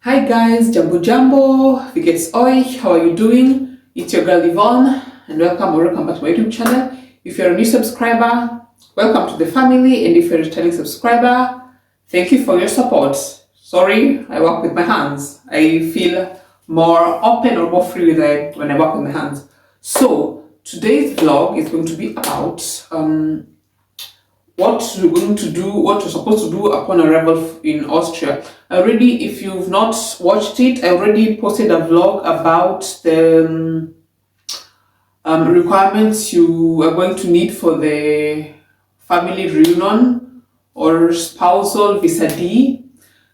Hi guys, Jambo Jambo, wie geht's euch? How are you doing? It's your girl Yvonne and welcome back to my YouTube channel. If you're a new subscriber, welcome to the family, and if you're a returning subscriber, thank you for your support. Sorry, I work with my hands. I feel more open or more free when I work with my hands. So today's vlog is going to be about what you're going to do, what you're supposed to do upon arrival in Austria. Already, if you've not watched it, I already posted a vlog about the requirements you are going to need for the family reunion or spousal visa D.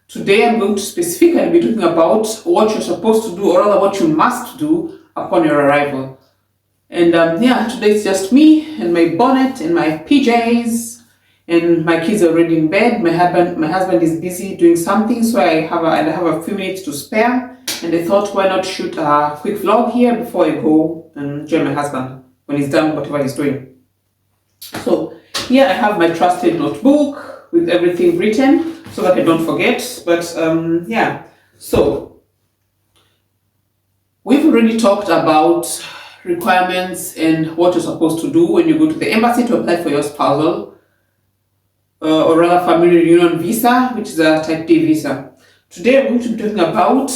Today I'm going to specifically be talking about what you're supposed to do, or rather what you must do upon your arrival. And today it's just me and my bonnet and my PJs. And my kids are already in bed. My husband is busy doing something, so I have a few minutes to spare. And I thought, why not shoot a quick vlog here before I go and join my husband when he's done whatever he's doing. So here I have my trusted notebook with everything written so that I don't forget. But so we've already talked about requirements and what you're supposed to do when you go to the embassy to apply for your spousal or rather family reunion visa, which is a type D visa. Today I'm going to be talking about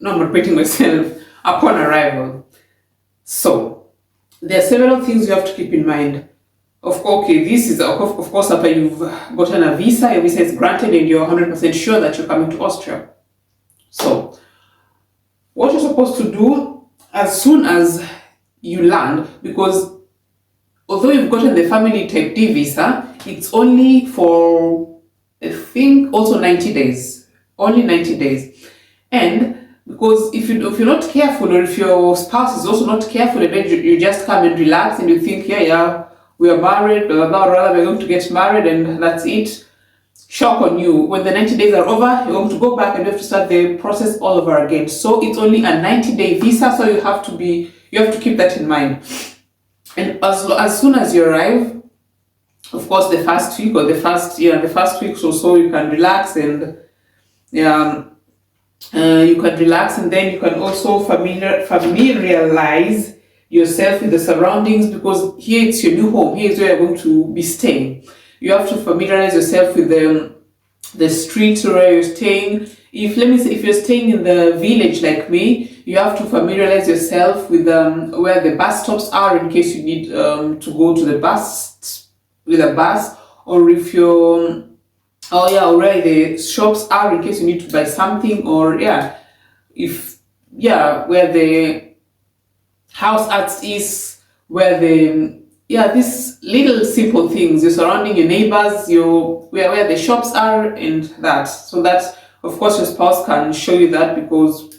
I'm repeating myself, upon arrival. So there are several things you have to keep in mind. Of course after you've gotten a visa, your visa is granted and you're 100% sure that you're coming to Austria. So what you're supposed to do as soon as you land, because although you've gotten the family type D visa, it's only for, I think, also 90 days. Only 90 days. And because if you're not careful, or if your spouse is also not careful, and then you just come and relax and you think, we are married, blah, blah, blah, rather we're going to get married and that's it. Shock on you. When the 90 days are over, you're going to go back and you have to start the process all over again. So it's only a 90-day visa, so you have to keep that in mind. And as soon as you arrive, of course, the first week or the first week or so, you can relax and then you can also familiarize yourself with the surroundings, because here it's your new home. Here is where you're going to be staying. You have to familiarize yourself with the streets where you're staying. If you're staying in the village like me, you have to familiarize yourself with where the bus stops are in case you need to go to the bus with a bus, or if you're where the shops are in case you need to buy something, or where the house arts is, where these little simple things, you're surrounding your neighbors, where the shops are, and that, so that of course your spouse can show you that, because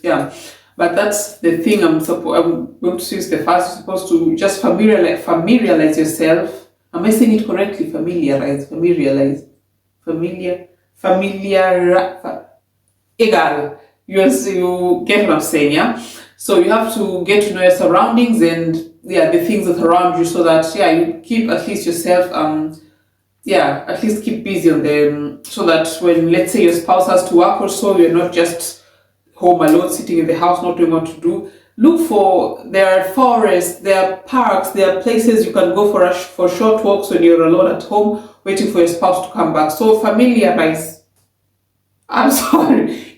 but that's the thing I'm going to use the first. You're supposed to just familiarize yourself. Am I saying it correctly? Familiarize. Egal. You get what I'm saying, yeah? So you have to get to know your surroundings and the things that are around you, so that you keep at least yourself at least keep busy on them, so that when, let's say, your spouse has to work or so, you're not just home alone sitting in the house not knowing what to do. Look there are forests, there are parks, there are places you can go for short walks when you're alone at home waiting for your spouse to come back. So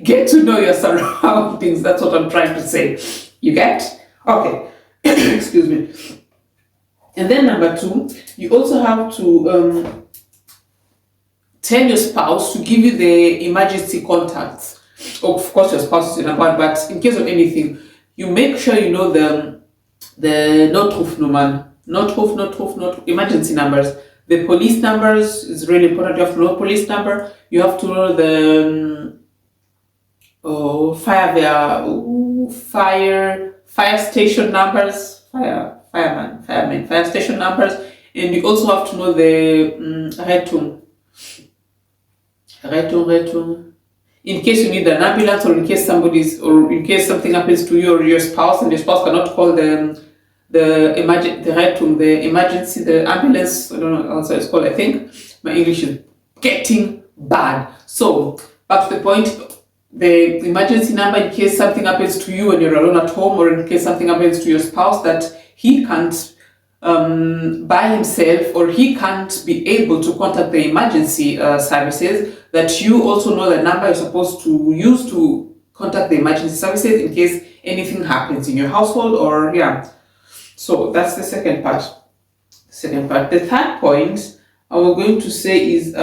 get to know your surroundings. That's what I'm trying to say. You get? Okay. Excuse me. And then number 2, you also have to tell your spouse to give you the emergency contacts. Of course, your spouse is in a band, but in case of anything, you make sure you know the Notrufnummern, emergency numbers. The police numbers is really important. You have to know police number. You have to know the fire station numbers, fire station numbers, and you also have to know the Rettung. In case you need an ambulance, or in case something happens to you or your spouse, and your spouse cannot call the emergency, the ambulance. I don't know how it's called. I think my English is getting bad. So back to the point. the emergency number in case something happens to you when you're alone at home, or in case something happens to your spouse that he can't by himself, or he can't be able to contact the emergency services, that you also know the number you're supposed to use to contact the emergency services in case anything happens in your household, or yeah. So that's the second part. The third point I was going to say is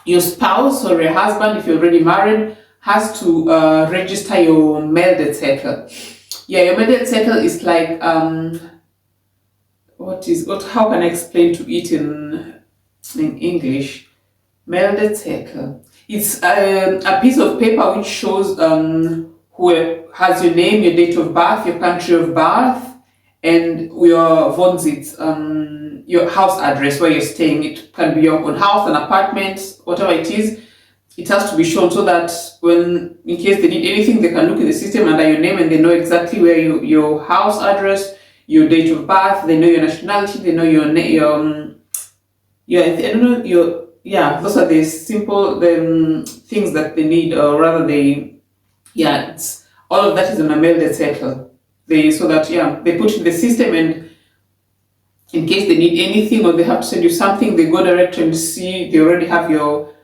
your spouse or your husband, if you're already married, has to register your meldezettel. Yeah, your meldezettel is like how can I explain to it in English? Meldezettel. It's a piece of paper which shows who has your name, your date of birth, your country of birth, and your Wohnsitz, your house address where you're staying. It can be your own house, an apartment, whatever it is. It has to be shown so that when, in case they need anything, they can look in the system under your name and they know exactly where your house address, your date of birth, they know your nationality, they know your I don't know, those are the simple things that they need, or rather it's all of that is on a meldezettel. So that they put in the system, and in case they need anything or they have to send you something, they go direct and see they already have your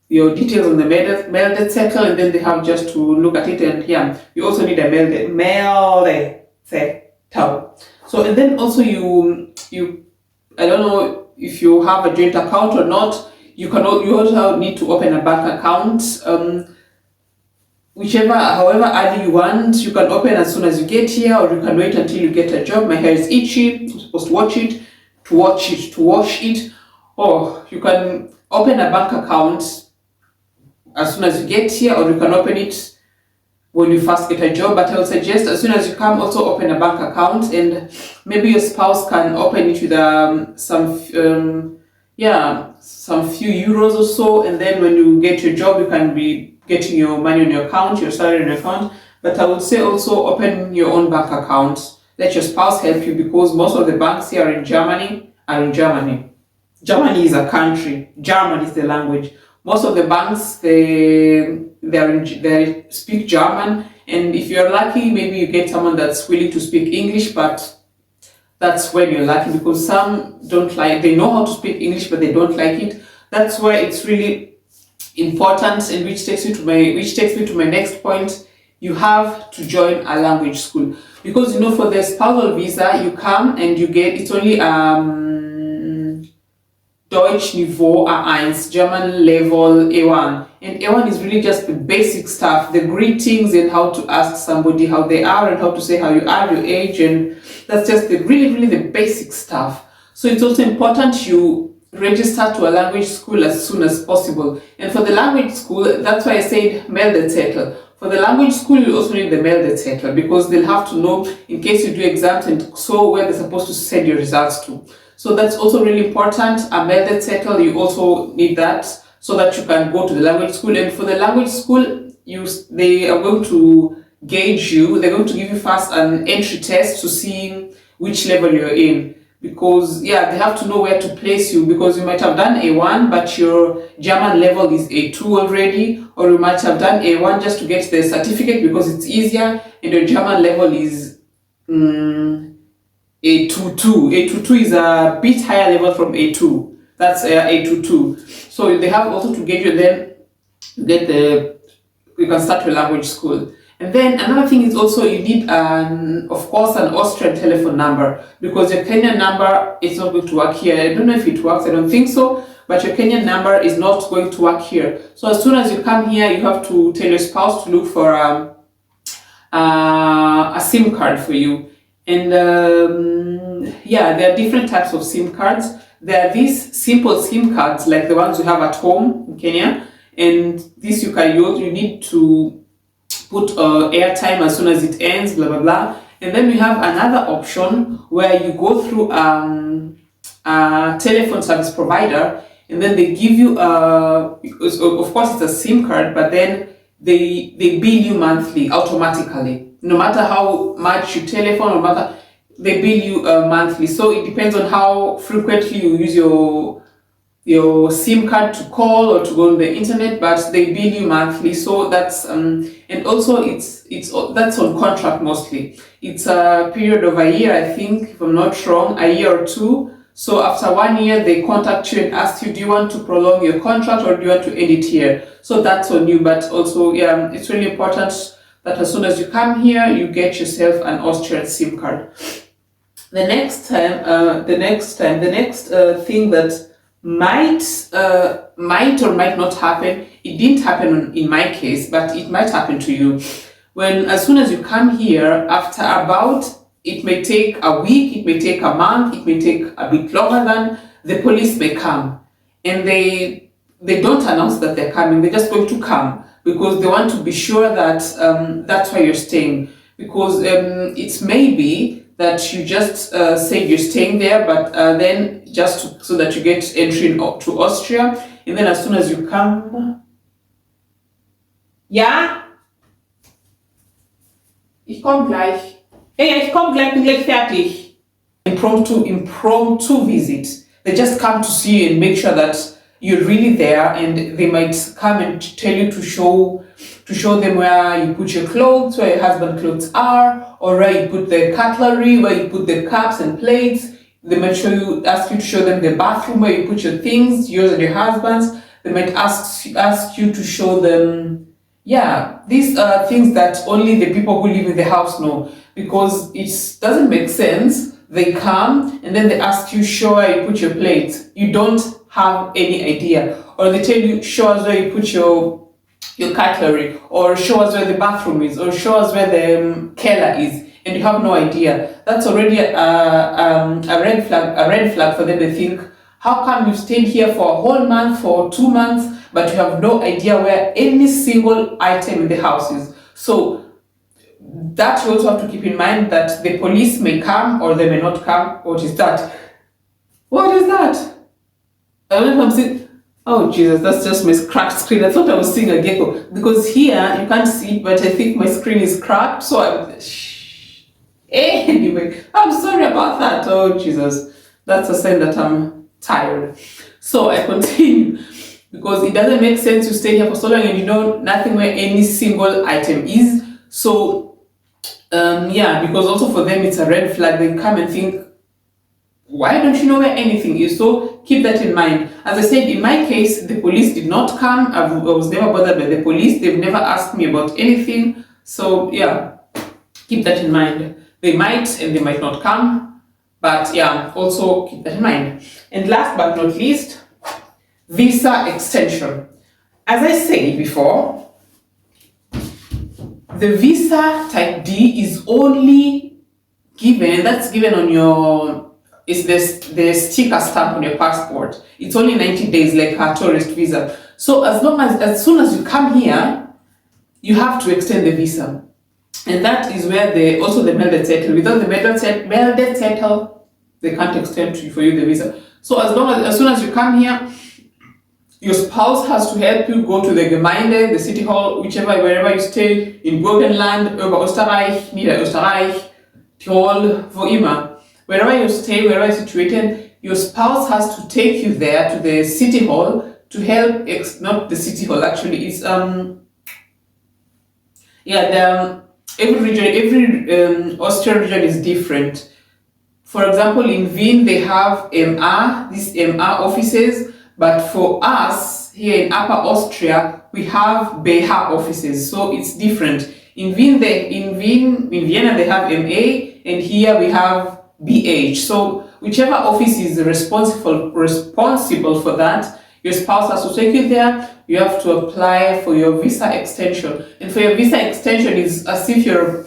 details on the meldezettel, and then they have just to look at it. And you also need a meldezettel. So, and then also you I don't know if you have a joint account or not. You also need to open a bank account. However early you want, you can open as soon as you get here, or you can wait until you get a job. My hair is itchy, I'm supposed to wash it, or you can open a bank account as soon as you get here, or you can open it when you first get a job. But I would suggest as soon as you come, also open a bank account, and maybe your spouse can open it with some few euros or so, and then when you get your job, you can be getting your money on your account, your salary on your account. But I would say also open your own bank account. Let your spouse help you, because most of the banks here in Germany. Germany is a country. German is the language. Most of the banks they speak German, and if you're lucky, maybe you get someone that's willing to speak English. But that's when you're lucky, because some don't like. They know how to speak English, but they don't like it. That's why it's really important, and which takes me to my next point. You have to join a language school, because for the spousal visa you come and you get, it's only Deutsch Niveau A1, German level A1, and A1 is really just the basic stuff, the greetings and how to ask somebody how they are and how to say how you are, your age, and that's just really the basic stuff. So it's also important you register to a language school as soon as possible. And for the language school, that's why I said meldezettel. For the language school, you also need the meldezettel, because they'll have to know in case you do exams and so where they're supposed to send your results to. So that's also really important. A meldezettel, you also need that so that you can go to the language school. And for the language school, they are going to gauge you. They're going to give you first an entry test to see which level you're in. Because they have to know where to place you, because you might have done A1 but your German level is A2 already, or you might have done A1 just to get the certificate because it's easier, and your German level is A22. A22 is a bit higher level from A2. That's A22. So they have also to get you, then you can start your language school. And then another thing is also you need of course an Austrian telephone number, because your Kenyan number is not going to work here. I don't know if it works, I don't think so, but your Kenyan number is not going to work here. So as soon as you come here, you have to tell your spouse to look for a SIM card for you. And there are different types of SIM cards. There are these simple SIM cards like the ones you have at home in Kenya, and this you can use. You need to put airtime as soon as it ends, blah blah blah. And then we have another option where you go through a telephone service provider, and then they give you of course it's a SIM card, but then they bill you monthly automatically. No matter how much you telephone, no matter, they bill you monthly. So it depends on how frequently you use your your SIM card to call or to go on the internet, but they bill you monthly. So that's and also it's that's on contract mostly. It's a period of a year, I think, if I'm not wrong, a year or two. So after 1 year, they contact you and ask you, do you want to prolong your contract or do you want to end it here? So that's on you, but also, yeah, it's really important that as soon as you come here, you get yourself an Austrian SIM card. The next thing that might or might not happen, it didn't happen in my case, but it might happen to you. As soon as you come here, after about, it may take a week, it may take a month, it may take a bit longer than, the police may come. And they don't announce that they're coming, they're just going to come because they want to be sure that that's why you're staying. Because it's maybe that you just say you're staying there, but then so that you get entry to Austria. And then as soon as you come, ja, ich komme gleich. Ja, ich komme gleich, bin gleich fertig. Impromptu visit. They just come to see you and make sure that you're really there, and they might come and tell you to show them where you put your clothes, where your husband's clothes are, or where you put the cutlery, where you put the cups and plates. They might ask you to show them the bathroom where you put your things, yours and your husband's. They might ask you to show them, yeah, these are things that only the people who live in the house know, because it doesn't make sense. They come and then they ask you, show where you put your plates. You don't have any idea. Or they tell you, show us where you put your cutlery, or show us where the bathroom is, or show us where the keller is, and you have no idea. That's already a red flag for them. They think, how come you've stayed here for a whole month, for 2 months, but you have no idea where any single item in the house is? So that you also have to keep in mind, that the police may come or they may not come. What is that? What is that? I don't know if I'm seeing. Oh Jesus, that's just my cracked screen. I thought I was seeing a gecko, because here you can't see, but I think my screen is cracked. So anyway, I'm sorry about that. Oh Jesus, that's a sign that I'm tired. So I continue, because it doesn't make sense to stay here for so long and you know nothing where any single item is. So yeah, because also for them it's a red flag. They come and think, why don't you know where anything is? So keep that in mind. As I said, in my case, the police did not come. I was never bothered by the police. They've never asked me about anything. So yeah, keep that in mind. They might and they might not come, but yeah, also keep that in mind. And last but not least, visa extension. As I said before, the visa type D is only given, that's given on your, is the sticker stamp on your passport. It's only 90 days, like a tourist visa. So as soon as you come here, you have to extend the visa. And that is where also the melded settle. Without the melded settle, they can't extend for you the visa. So as soon as you come here, your spouse has to help you go to the Gemeinde, the city hall, wherever you stay, in Burgenland, Oberösterreich, Niederösterreich, Tirol, wo immer. Wherever you stay, wherever you're situated, your spouse has to take you there to the city hall to help, not the city hall actually, it's, every Austrian region is different. For example, in Wien, they have these MA offices, but for us, here in Upper Austria, we have BH offices, so it's different. In Vienna, they have MA, and here we have BH. So whichever office is responsible for that, your spouse has to take you there. You have to apply for your visa extension, and for your visa extension is as if you're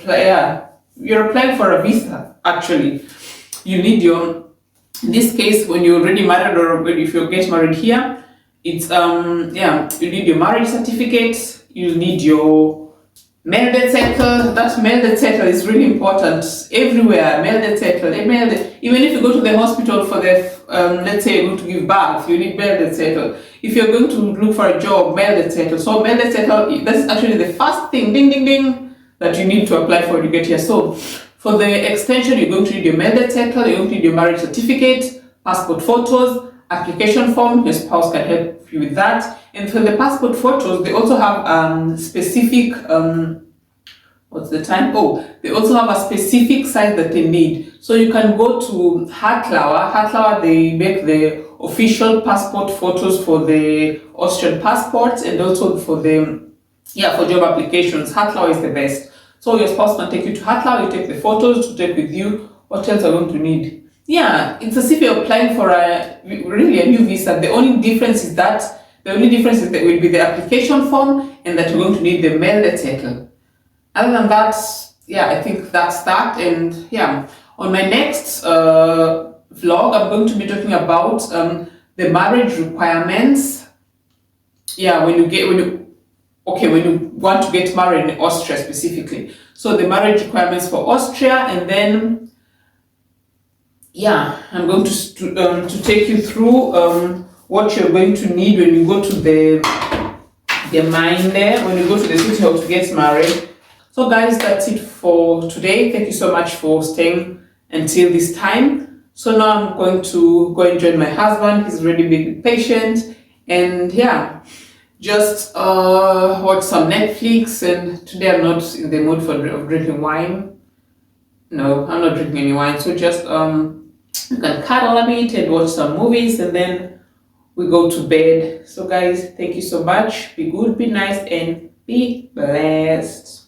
applying for a visa. Actually, you need in this case, when you're already married, or if you get married here, it's you need your marriage certificate. You need your melded settle. That melded settle is really important everywhere. Melded settle. Even if you go to the hospital for the let's say you're going to give birth, you need melded settle. If you're going to look for a job, melded settle. So melded settle, that's actually the first thing, ding ding ding, that you need to apply for when you get here. So for the extension, you're going to need your melded settle, you're going to need your marriage certificate, passport photos, application form. Your spouse can help you with that. And for the passport photos, they also have specific what's the time? Oh, they also have a specific size that they need. So you can go to Hartlauer. Hartlauer, they make the official passport photos for the Austrian passports and also for the, yeah, for job applications. Hartlauer is the best. So your spouse can take you to Hartlauer, you take the photos to take with you. What else are you going to need? Yeah, it's as if you're applying for really a new visa. The only difference is that it will be the application form and that you're going to need the Meldezettel. Other than that, yeah, I think that's that. And yeah, on my next vlog, I'm going to be talking about the marriage requirements. Yeah, when you want to get married in Austria specifically. So the marriage requirements for Austria, and then yeah, I'm going to take you through what you're going to need when you go to the mine there, when you go to the city hall to get married. So guys, that's it for today. Thank you so much for staying until this time. So now I'm going to go and join my husband. He's already been patient. And yeah, just watch some Netflix. And today I'm not in the mood for drinking wine. No, I'm not drinking any wine. So just you can cuddle a bit and watch some movies, and then we go to bed. So guys, thank you so much. Be good, be nice, and be blessed.